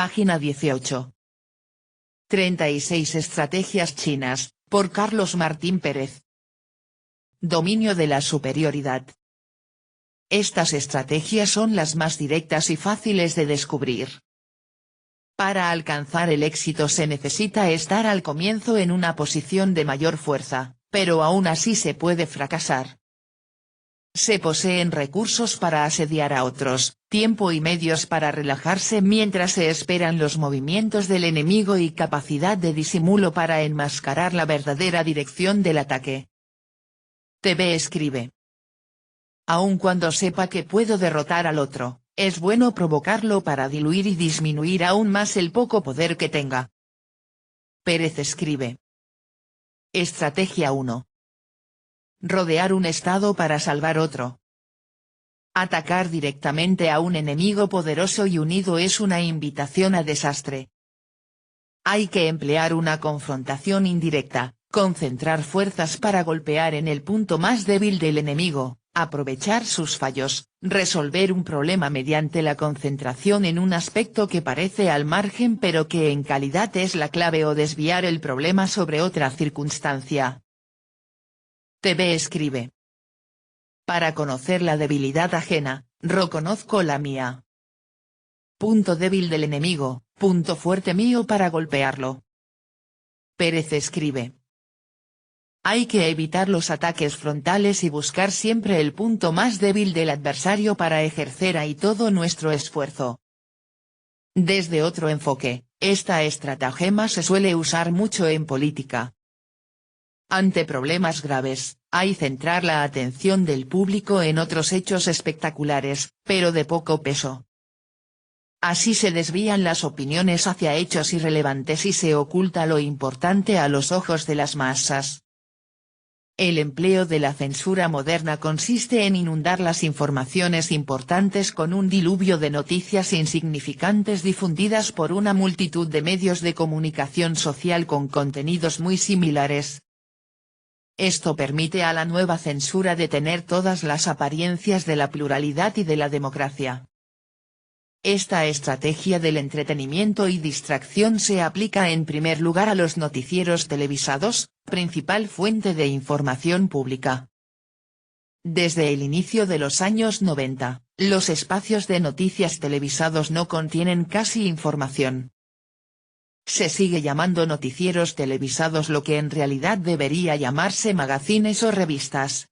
Página 18. 36 Estrategias chinas, por Carlos Martín Pérez. Dominio de la superioridad. Estas estrategias son las más directas y fáciles de descubrir. Para alcanzar el éxito se necesita estar al comienzo en una posición de mayor fuerza, pero aún así se puede fracasar. Se poseen recursos para asediar a otros, tiempo y medios para relajarse mientras se esperan los movimientos del enemigo y capacidad de disimulo para enmascarar la verdadera dirección del ataque. TV escribe. Aun cuando sepa que puedo derrotar al otro, es bueno provocarlo para diluir y disminuir aún más el poco poder que tenga. Pérez escribe. Estrategia 1. Rodear un estado para salvar otro. Atacar directamente a un enemigo poderoso y unido es una invitación a desastre. Hay que emplear una confrontación indirecta, concentrar fuerzas para golpear en el punto más débil del enemigo, aprovechar sus fallos, resolver un problema mediante la concentración en un aspecto que parece al margen pero que en calidad es la clave o desviar el problema sobre otra circunstancia. TV escribe. Para conocer la debilidad ajena, reconozco la mía. Punto débil del enemigo, punto fuerte mío para golpearlo. Pérez escribe. Hay que evitar los ataques frontales y buscar siempre el punto más débil del adversario para ejercer ahí todo nuestro esfuerzo. Desde otro enfoque, esta estratagema se suele usar mucho en política. Ante problemas graves, hay centrar la atención del público en otros hechos espectaculares, pero de poco peso. Así se desvían las opiniones hacia hechos irrelevantes y se oculta lo importante a los ojos de las masas. El empleo de la censura moderna consiste en inundar las informaciones importantes con un diluvio de noticias insignificantes difundidas por una multitud de medios de comunicación social con contenidos muy similares. Esto permite a la nueva censura detener todas las apariencias de la pluralidad y de la democracia. Esta estrategia del entretenimiento y distracción se aplica en primer lugar a los noticieros televisados, principal fuente de información pública. Desde el inicio de los años 90, los espacios de noticias televisados no contienen casi información. Se sigue llamando noticieros televisados lo que en realidad debería llamarse magazines o revistas.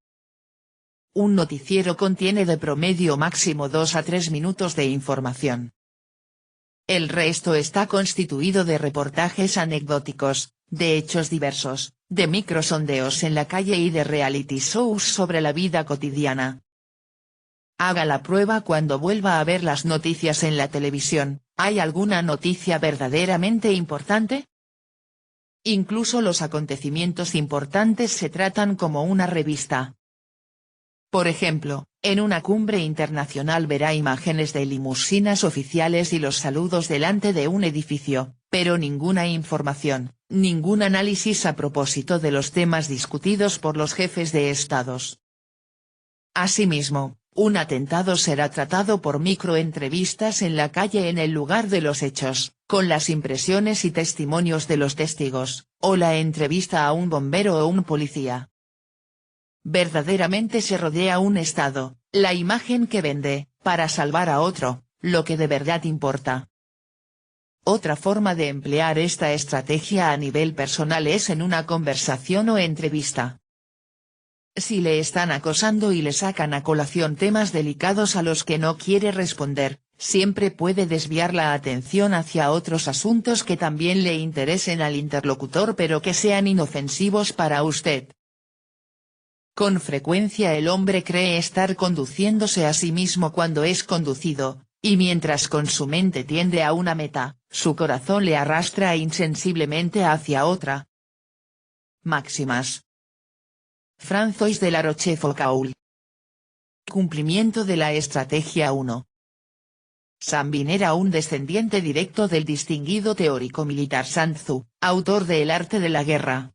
Un noticiero contiene de promedio máximo 2 a 3 minutos de información. El resto está constituido de reportajes anecdóticos, de hechos diversos, de microsondeos en la calle y de reality shows sobre la vida cotidiana. Haga la prueba cuando vuelva a ver las noticias en la televisión, ¿hay alguna noticia verdaderamente importante? Incluso los acontecimientos importantes se tratan como una revista. Por ejemplo, en una cumbre internacional verá imágenes de limusinas oficiales y los saludos delante de un edificio, pero ninguna información, ningún análisis a propósito de los temas discutidos por los jefes de estados. Asimismo, un atentado será tratado por microentrevistas en la calle en el lugar de los hechos, con las impresiones y testimonios de los testigos, o la entrevista a un bombero o un policía. Verdaderamente se rodea un Estado, la imagen que vende, para salvar a otro, lo que de verdad importa. Otra forma de emplear esta estrategia a nivel personal es en una conversación o entrevista. Si le están acosando y le sacan a colación temas delicados a los que no quiere responder, siempre puede desviar la atención hacia otros asuntos que también le interesen al interlocutor pero que sean inofensivos para usted. Con frecuencia el hombre cree estar conduciéndose a sí mismo cuando es conducido, y mientras con su mente tiende a una meta, su corazón le arrastra insensiblemente hacia otra. Máximas. François de la Rochefoucauld. Cumplimiento de la estrategia 1. Sabine era un descendiente directo del distinguido teórico militar Sun Tzu, autor de El arte de la guerra.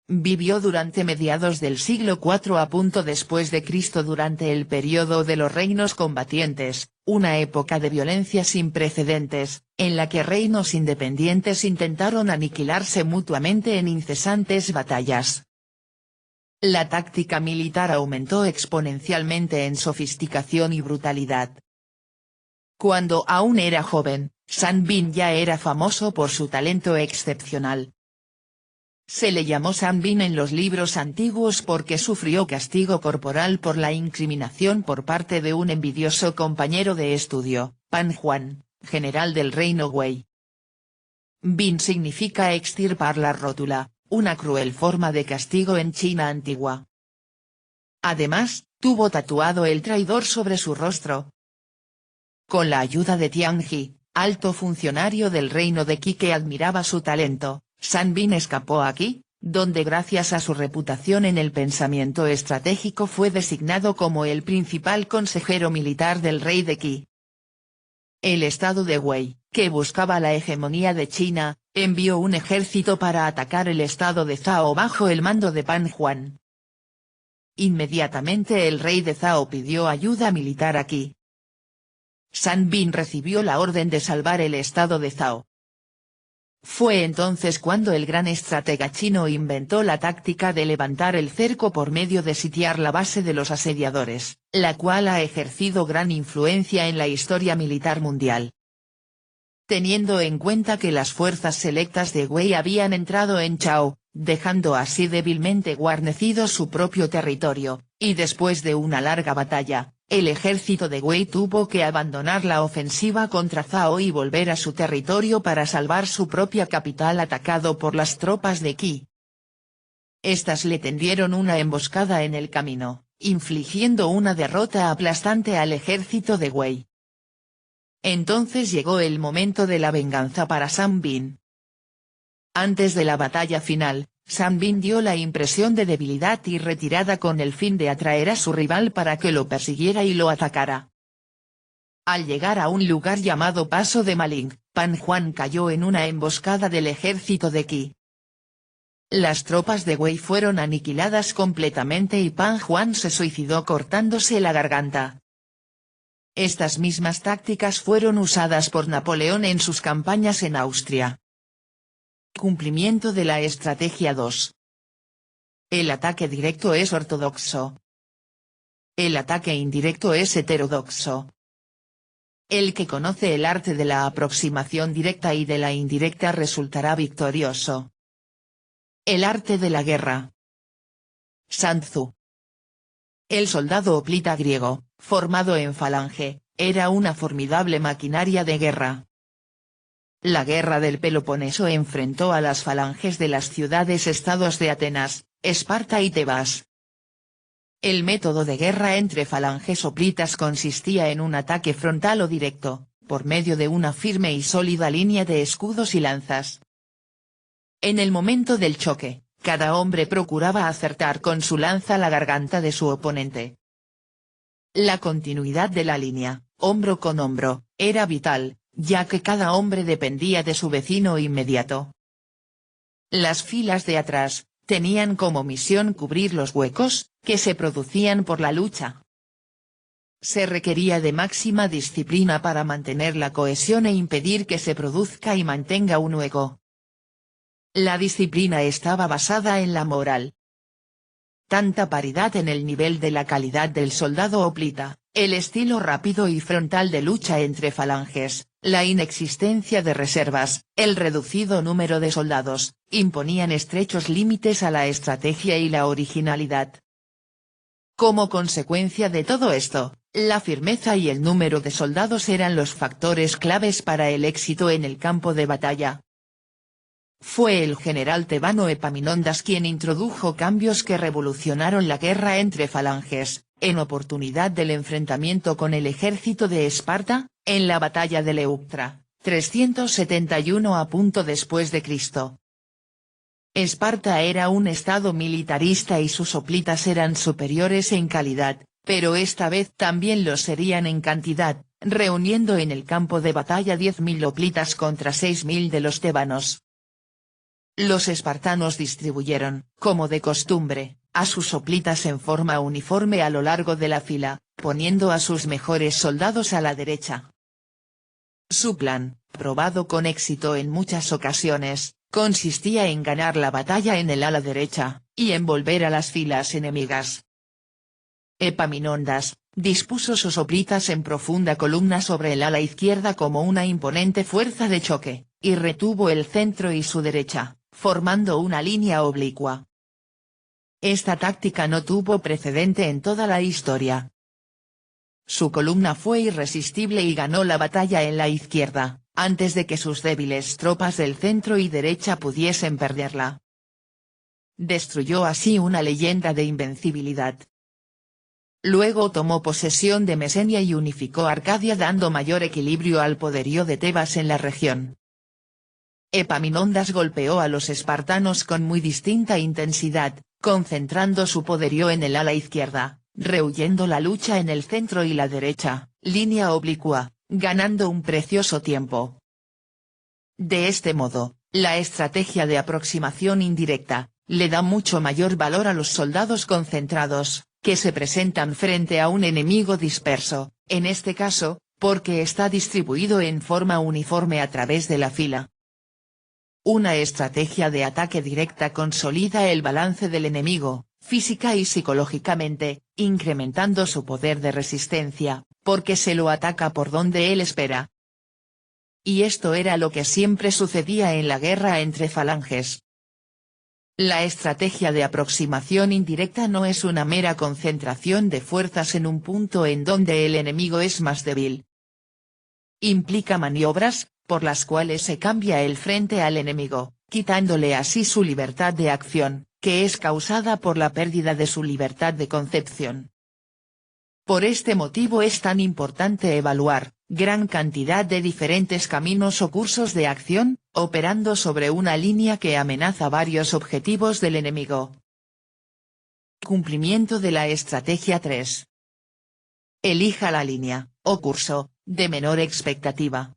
Vivió durante mediados del siglo IV a. Después de Cristo durante el periodo de los reinos combatientes, una época de violencia sin precedentes, en la que reinos independientes intentaron aniquilarse mutuamente en incesantes batallas. La táctica militar aumentó exponencialmente en sofisticación y brutalidad. Cuando aún era joven, San Bin ya era famoso por su talento excepcional. Se le llamó San Bin en los libros antiguos porque sufrió castigo corporal por la incriminación por parte de un envidioso compañero de estudio, Pan Huan, general del reino Wei. Bin significa extirpar la rótula, una cruel forma de castigo en China antigua. Además, tuvo tatuado el traidor sobre su rostro. Con la ayuda de Tianji, alto funcionario del reino de Qi que admiraba su talento, San Bin escapó a Qi, donde gracias a su reputación en el pensamiento estratégico fue designado como el principal consejero militar del rey de Qi. El estado de Wei, que buscaba la hegemonía de China, envió un ejército para atacar el estado de Zhao bajo el mando de Pan Huan. Inmediatamente el rey de Zhao pidió ayuda militar a Qi. San Bin recibió la orden de salvar el estado de Zhao. Fue entonces cuando el gran estratega chino inventó la táctica de levantar el cerco por medio de sitiar la base de los asediadores, la cual ha ejercido gran influencia en la historia militar mundial. Teniendo en cuenta que las fuerzas selectas de Wei habían entrado en Chao, dejando así débilmente guarnecido su propio territorio, y después de una larga batalla, el ejército de Wei tuvo que abandonar la ofensiva contra Zhao y volver a su territorio para salvar su propia capital atacado por las tropas de Qi. Estas le tendieron una emboscada en el camino, infligiendo una derrota aplastante al ejército de Wei. Entonces llegó el momento de la venganza para San Bin. Antes de la batalla final, San Bin dio la impresión de debilidad y retirada con el fin de atraer a su rival para que lo persiguiera y lo atacara. Al llegar a un lugar llamado Paso de Maling, Pan Huan cayó en una emboscada del ejército de Qi. Las tropas de Wei fueron aniquiladas completamente y Pan Huan se suicidó cortándose la garganta. Estas mismas tácticas fueron usadas por Napoleón en sus campañas en Austria. Cumplimiento de la estrategia 2. El ataque directo es ortodoxo. El ataque indirecto es heterodoxo. El que conoce el arte de la aproximación directa y de la indirecta resultará victorioso. El arte de la guerra. Sun Tzu. El soldado hoplita griego, formado en falange, era una formidable maquinaria de guerra. La guerra del Peloponeso enfrentó a las falanges de las ciudades-estados de Atenas, Esparta y Tebas. El método de guerra entre falanges hoplitas consistía en un ataque frontal o directo, por medio de una firme y sólida línea de escudos y lanzas. En el momento del choque, cada hombre procuraba acertar con su lanza la garganta de su oponente. La continuidad de la línea, hombro con hombro, era vital, ya que cada hombre dependía de su vecino inmediato. Las filas de atrás, tenían como misión cubrir los huecos, que se producían por la lucha. Se requería de máxima disciplina para mantener la cohesión e impedir que se produzca y mantenga un hueco. La disciplina estaba basada en la moral. Tanta paridad en el nivel de la calidad del soldado hoplita, el estilo rápido y frontal de lucha entre falanges, la inexistencia de reservas, el reducido número de soldados, imponían estrechos límites a la estrategia y la originalidad. Como consecuencia de todo esto, la firmeza y el número de soldados eran los factores claves para el éxito en el campo de batalla. Fue el general tebano Epaminondas quien introdujo cambios que revolucionaron la guerra entre falanges, en oportunidad del enfrentamiento con el ejército de Esparta, en la batalla de Leuctra, 371 a. después de Cristo. Esparta era un estado militarista y sus hoplitas eran superiores en calidad, pero esta vez también lo serían en cantidad, reuniendo en el campo de batalla 10.000 hoplitas contra 6.000 de los tebanos. Los espartanos distribuyeron, como de costumbre, a sus hoplitas en forma uniforme a lo largo de la fila, poniendo a sus mejores soldados a la derecha. Su plan, probado con éxito en muchas ocasiones, consistía en ganar la batalla en el ala derecha, y envolver a las filas enemigas. Epaminondas dispuso sus hoplitas en profunda columna sobre el ala izquierda como una imponente fuerza de choque, y retuvo el centro y su derecha, formando una línea oblicua. Esta táctica no tuvo precedente en toda la historia. Su columna fue irresistible y ganó la batalla en la izquierda, antes de que sus débiles tropas del centro y derecha pudiesen perderla. Destruyó así una leyenda de invencibilidad. Luego tomó posesión de Mesenia y unificó Arcadia dando mayor equilibrio al poderío de Tebas en la región. Epaminondas golpeó a los espartanos con muy distinta intensidad, concentrando su poderío en el ala izquierda, rehuyendo la lucha en el centro y la derecha, línea oblicua, ganando un precioso tiempo. De este modo, la estrategia de aproximación indirecta, le da mucho mayor valor a los soldados concentrados, que se presentan frente a un enemigo disperso, en este caso, porque está distribuido en forma uniforme a través de la fila. Una estrategia de ataque directa consolida el balance del enemigo, física y psicológicamente, incrementando su poder de resistencia, porque se lo ataca por donde él espera. Y esto era lo que siempre sucedía en la guerra entre falanges. La estrategia de aproximación indirecta no es una mera concentración de fuerzas en un punto en donde el enemigo es más débil. Implica maniobras, por las cuales se cambia el frente al enemigo, quitándole así su libertad de acción, que es causada por la pérdida de su libertad de concepción. Por este motivo es tan importante evaluar gran cantidad de diferentes caminos o cursos de acción, operando sobre una línea que amenaza varios objetivos del enemigo. Cumplimiento de la estrategia 3. Elija la línea, o curso, de menor expectativa.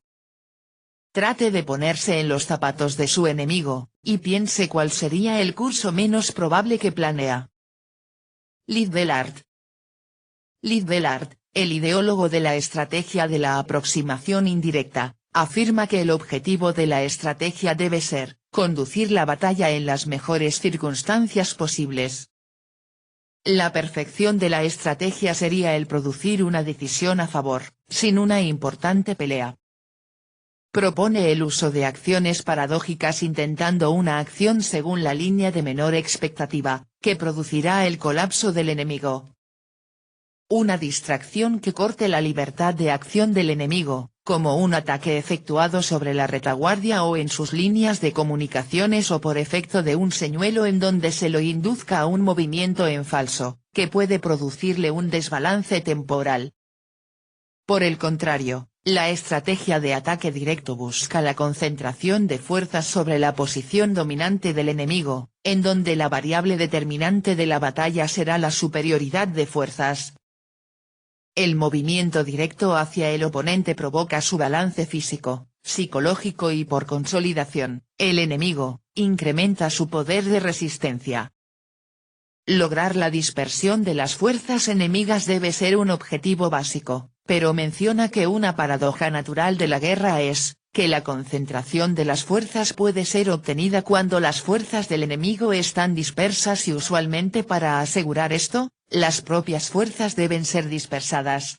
Trate de ponerse en los zapatos de su enemigo, y piense cuál sería el curso menos probable que planea. Liddellard. Liddellard, el ideólogo de la estrategia de la aproximación indirecta, afirma que el objetivo de la estrategia debe ser, conducir la batalla en las mejores circunstancias posibles. La perfección de la estrategia sería el producir una decisión a favor, sin una importante pelea. Propone el uso de acciones paradójicas intentando una acción según la línea de menor expectativa, que producirá el colapso del enemigo. Una distracción que corte la libertad de acción del enemigo, como un ataque efectuado sobre la retaguardia o en sus líneas de comunicaciones o por efecto de un señuelo en donde se lo induzca a un movimiento en falso, que puede producirle un desbalance temporal. Por el contrario, la estrategia de ataque directo busca la concentración de fuerzas sobre la posición dominante del enemigo, en donde la variable determinante de la batalla será la superioridad de fuerzas. El movimiento directo hacia el oponente provoca su balance físico, psicológico y por consolidación, el enemigo, incrementa su poder de resistencia. Lograr la dispersión de las fuerzas enemigas debe ser un objetivo básico, pero menciona que una paradoja natural de la guerra es, que la concentración de las fuerzas puede ser obtenida cuando las fuerzas del enemigo están dispersas y usualmente para asegurar esto, las propias fuerzas deben ser dispersadas.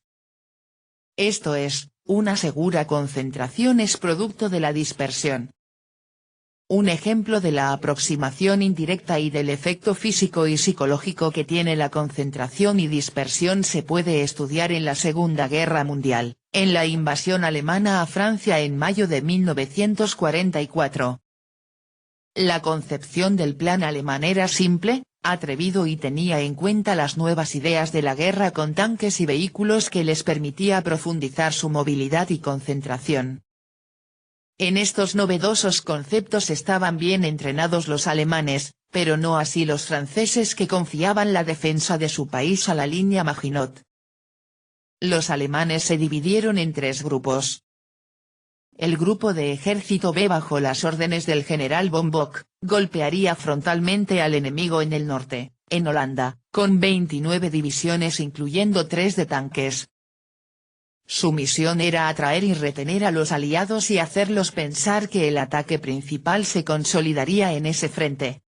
Esto es, una segura concentración es producto de la dispersión. Un ejemplo de la aproximación indirecta y del efecto físico y psicológico que tiene la concentración y dispersión se puede estudiar en la Segunda Guerra Mundial, en la invasión alemana a Francia en mayo de 1944. La concepción del plan alemán era simple, atrevido y tenía en cuenta las nuevas ideas de la guerra con tanques y vehículos que les permitía profundizar su movilidad y concentración. En estos novedosos conceptos estaban bien entrenados los alemanes, pero no así los franceses que confiaban la defensa de su país a la línea Maginot. Los alemanes se dividieron en tres grupos. El grupo de ejército B bajo las órdenes del general von Bock, golpearía frontalmente al enemigo en el norte, en Holanda, con 29 divisiones incluyendo 3 de tanques. Su misión era atraer y retener a los aliados y hacerlos pensar que el ataque principal se consolidaría en ese frente.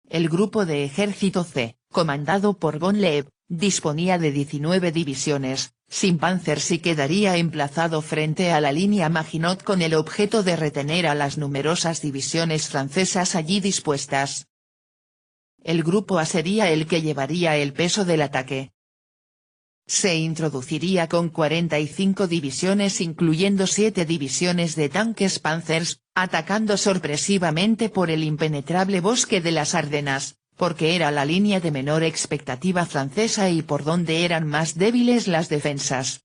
El grupo de ejército C, comandado por von Leeb, disponía de 19 divisiones, sin Panzers y quedaría emplazado frente a la línea Maginot con el objeto de retener a las numerosas divisiones francesas allí dispuestas. El grupo A sería el que llevaría el peso del ataque. Se introduciría con 45 divisiones incluyendo 7 divisiones de tanques Panzers, atacando sorpresivamente por el impenetrable bosque de las Ardenas, porque era la línea de menor expectativa francesa y por donde eran más débiles las defensas.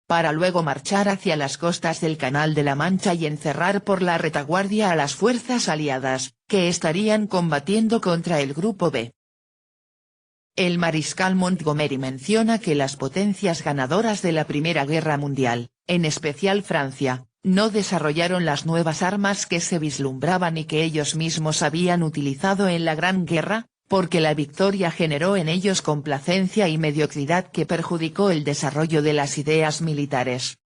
Para luego marchar hacia las costas del Canal de la Mancha y encerrar por la retaguardia a las fuerzas aliadas, que estarían combatiendo contra el Grupo B. El mariscal Montgomery menciona que las potencias ganadoras de la Primera Guerra Mundial, en especial Francia, no desarrollaron las nuevas armas que se vislumbraban y que ellos mismos habían utilizado en la Gran Guerra, porque la victoria generó en ellos complacencia y mediocridad que perjudicó el desarrollo de las ideas militares.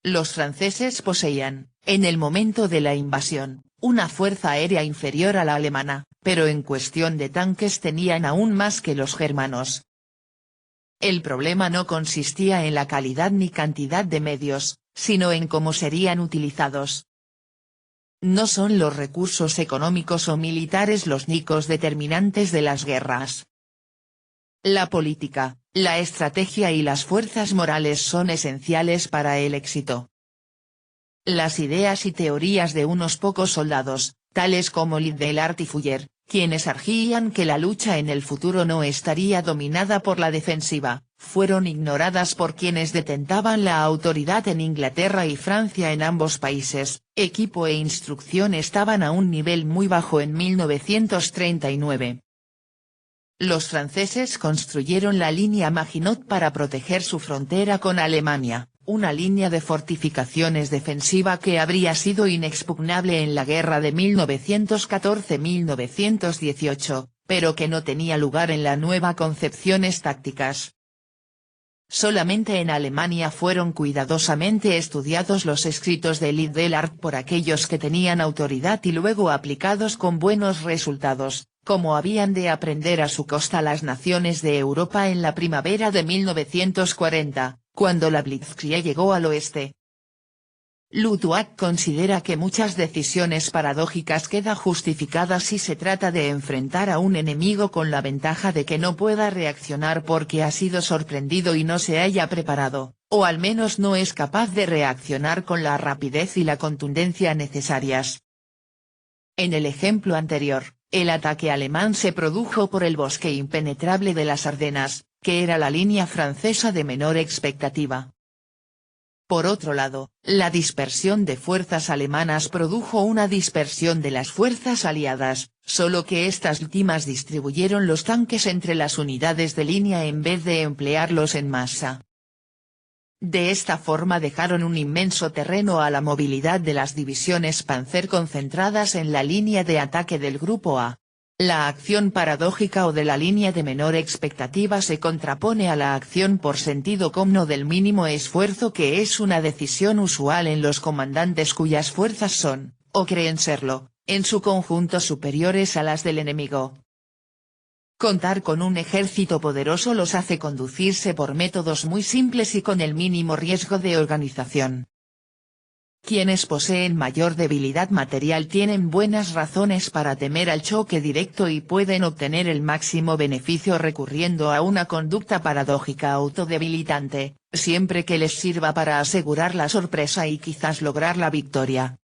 Los franceses poseían, en el momento de la invasión, una fuerza aérea inferior a la alemana, pero en cuestión de tanques tenían aún más que los germanos. El problema no consistía en la calidad ni cantidad de medios, sino en cómo serían utilizados. No son los recursos económicos o militares los únicos determinantes de las guerras. La política, la estrategia y las fuerzas morales son esenciales para el éxito. Las ideas y teorías de unos pocos soldados, tales como Liddell-Hart y Fuller, quienes argían que la lucha en el futuro no estaría dominada por la defensiva, fueron ignoradas por quienes detentaban la autoridad en Inglaterra y Francia. En ambos países, equipo e instrucción estaban a un nivel muy bajo en 1939. Los franceses construyeron la línea Maginot para proteger su frontera con Alemania, una línea de fortificaciones defensiva que habría sido inexpugnable en la guerra de 1914-1918, pero que no tenía lugar en la nueva concepciones tácticas. Solamente en Alemania fueron cuidadosamente estudiados los escritos de Liddell-Hart por aquellos que tenían autoridad y luego aplicados con buenos resultados, como habían de aprender a su costa las naciones de Europa en la primavera de 1940, cuando la Blitzkrieg llegó al oeste. Luttwak considera que muchas decisiones paradójicas quedan justificadas si se trata de enfrentar a un enemigo con la ventaja de que no pueda reaccionar porque ha sido sorprendido y no se haya preparado, o al menos no es capaz de reaccionar con la rapidez y la contundencia necesarias. En el ejemplo anterior, el ataque alemán se produjo por el bosque impenetrable de las Ardenas, que era la línea francesa de menor expectativa. Por otro lado, la dispersión de fuerzas alemanas produjo una dispersión de las fuerzas aliadas, solo que estas últimas distribuyeron los tanques entre las unidades de línea en vez de emplearlos en masa. De esta forma dejaron un inmenso terreno a la movilidad de las divisiones Panzer concentradas en la línea de ataque del Grupo A. La acción paradójica o de la línea de menor expectativa se contrapone a la acción por sentido común del mínimo esfuerzo, que es una decisión usual en los comandantes cuyas fuerzas son, o creen serlo, en su conjunto superiores a las del enemigo. Contar con un ejército poderoso los hace conducirse por métodos muy simples y con el mínimo riesgo de organización. Quienes poseen mayor debilidad material tienen buenas razones para temer al choque directo y pueden obtener el máximo beneficio recurriendo a una conducta paradójica autodebilitante, siempre que les sirva para asegurar la sorpresa y quizás lograr la victoria.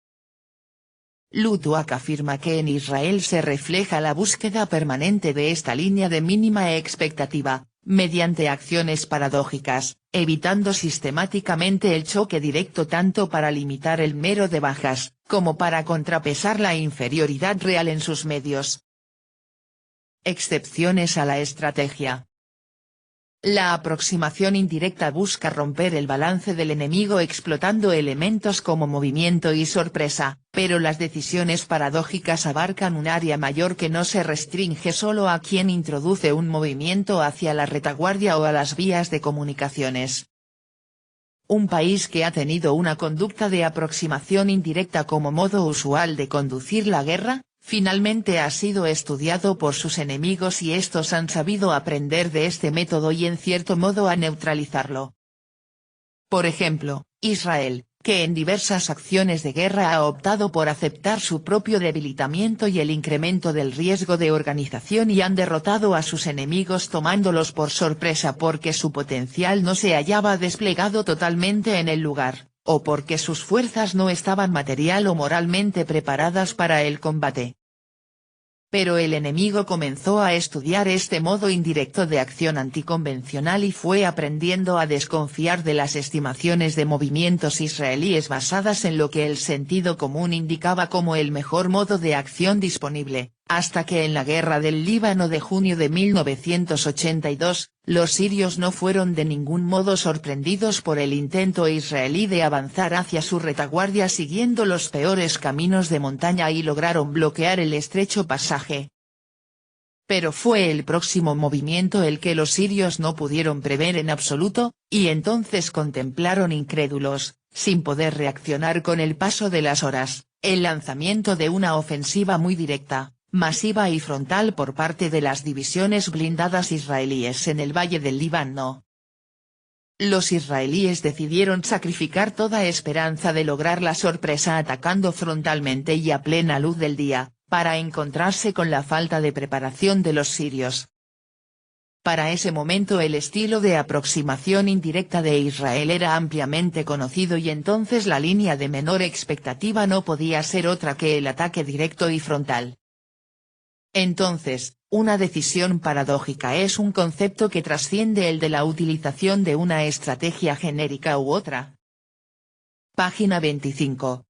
Luttwak afirma que en Israel se refleja la búsqueda permanente de esta línea de mínima expectativa, mediante acciones paradójicas, evitando sistemáticamente el choque directo tanto para limitar el número de bajas, como para contrapesar la inferioridad real en sus medios. Excepciones a la estrategia. La aproximación indirecta busca romper el balance del enemigo explotando elementos como movimiento y sorpresa, pero las decisiones paradójicas abarcan un área mayor que no se restringe solo a quien introduce un movimiento hacia la retaguardia o a las vías de comunicaciones. Un país que ha tenido una conducta de aproximación indirecta como modo usual de conducir la guerra, finalmente ha sido estudiado por sus enemigos y estos han sabido aprender de este método y en cierto modo a neutralizarlo. Por ejemplo, Israel, que en diversas acciones de guerra ha optado por aceptar su propio debilitamiento y el incremento del riesgo de organización y han derrotado a sus enemigos tomándolos por sorpresa porque su potencial no se hallaba desplegado totalmente en el lugar, o porque sus fuerzas no estaban material o moralmente preparadas para el combate. Pero el enemigo comenzó a estudiar este modo indirecto de acción anticonvencional y fue aprendiendo a desconfiar de las estimaciones de movimientos israelíes basadas en lo que el sentido común indicaba como el mejor modo de acción disponible, hasta que en la guerra del Líbano de junio de 1982, los sirios no fueron de ningún modo sorprendidos por el intento israelí de avanzar hacia su retaguardia siguiendo los peores caminos de montaña y lograron bloquear el estrecho pasaje. Pero fue el próximo movimiento el que los sirios no pudieron prever en absoluto, y entonces contemplaron incrédulos, sin poder reaccionar con el paso de las horas, el lanzamiento de una ofensiva muy directa, masiva y frontal por parte de las divisiones blindadas israelíes en el valle del Líbano. Los israelíes decidieron sacrificar toda esperanza de lograr la sorpresa atacando frontalmente y a plena luz del día, para encontrarse con la falta de preparación de los sirios. Para ese momento el estilo de aproximación indirecta de Israel era ampliamente conocido y entonces la línea de menor expectativa no podía ser otra que el ataque directo y frontal. Entonces, una decisión paradójica es un concepto que trasciende el de la utilización de una estrategia genérica u otra. Página 25.